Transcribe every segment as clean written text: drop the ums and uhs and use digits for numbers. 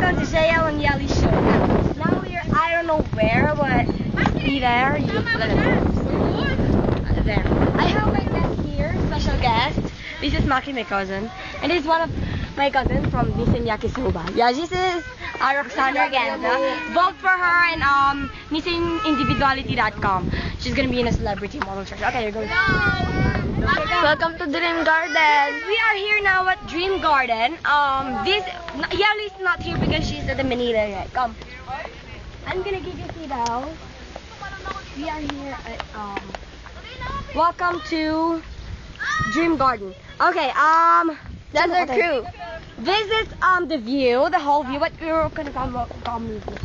welcome to JL and Yelly Show. Now we're, I don't know where, but see there, you look at it. There. I have my guest here, special guest. This is Maki, my cousin. And this is one of my cousins from Nissan Yakisoba. Yeah, this is Roxana Ganda. Vote for her and NissanIndividuality.com. She's gonna be in a celebrity model search. Okay, you're going. Welcome to Dream Garden. We are here now at Dream Garden. This Yali's not here because she's at the Manila yet. Come. I'm gonna give you a seat out. We are here at welcome to Dream Garden. Okay, That's our crew. This is the view, the whole view. But we're gonna come with you.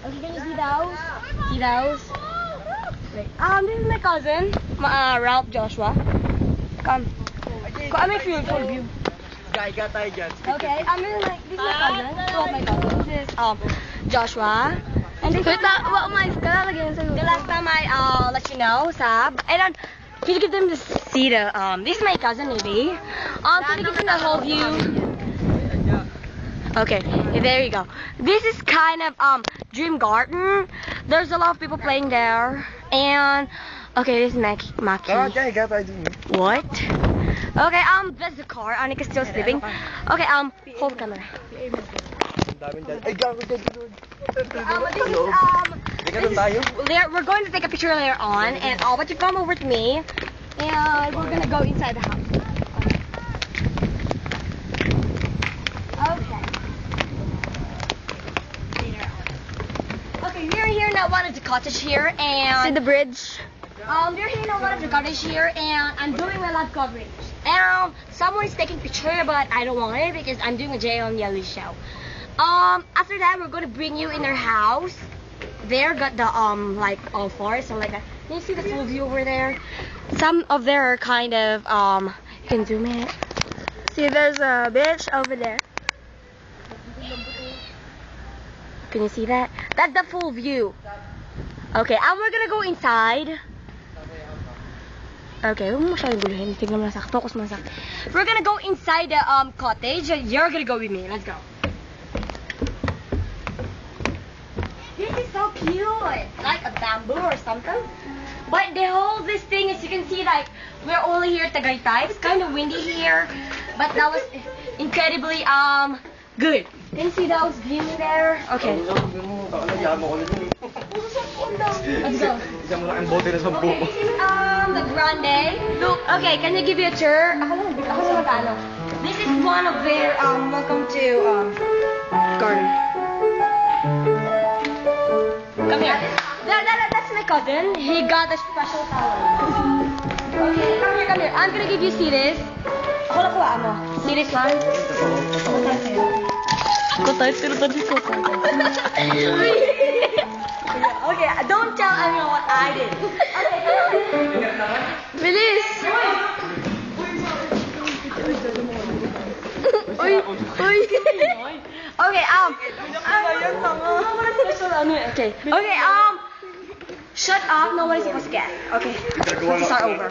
Okay, can you see those? See those? Wait. This is my cousin, Ralph Joshua. Come. I'm a full view. Okay, this is my cousin. Two of my cousins. This is Joshua. And this is the last time I let you know, Sab. And then can you give them the see the this is my cousin Ivy. Can you give them the whole view? Okay, there you go. This is kind of Dream Garden. There's a lot of people playing there. And okay, this is Maki. What? Okay, that's the car. Annika's still sleeping. Okay, hold the camera. We're going to take a picture later on, and but you come over with me, and we're gonna go inside the house. Okay. Okay, we're here now. One of the cottage here, and See the bridge? we're here now. One of the cottage here, and I'm doing my live coverage. And someone is taking picture, but I don't want it because I'm doing a Jay on Yelly show. After that, we're gonna bring you in their house. There got the like all forest and like that. Can you see the full view over there? Some of them are kind of you can zoom in. See, there's a beach over there. Can you see that? That's the full view. Okay, and we're gonna go inside. Okay, huwag mo masyadong guluhin. Tignan mo lang sa focus mo lang sa. We're gonna go inside the cottage. You're gonna go with me. Let's go. This is so cute. Like a bamboo or something. But the whole this thing is you can see like we're only here at Tagaytay. It's kind of windy here, but that was incredibly good. Can you see those views there? Okay. Let's go. Okay, this is the grande. Look, okay, can you give you a tour? This is one of their welcome to garden. Come here. That's my cousin. He got a special towel. Okay, come here. I'm gonna give you see this. Hold up, see this one? Okay, don't tell anyone what I did. Okay, Bilis! Uy! Uy! Okay, okay, shut up. Nobody's supposed to guess. Okay, let's start over.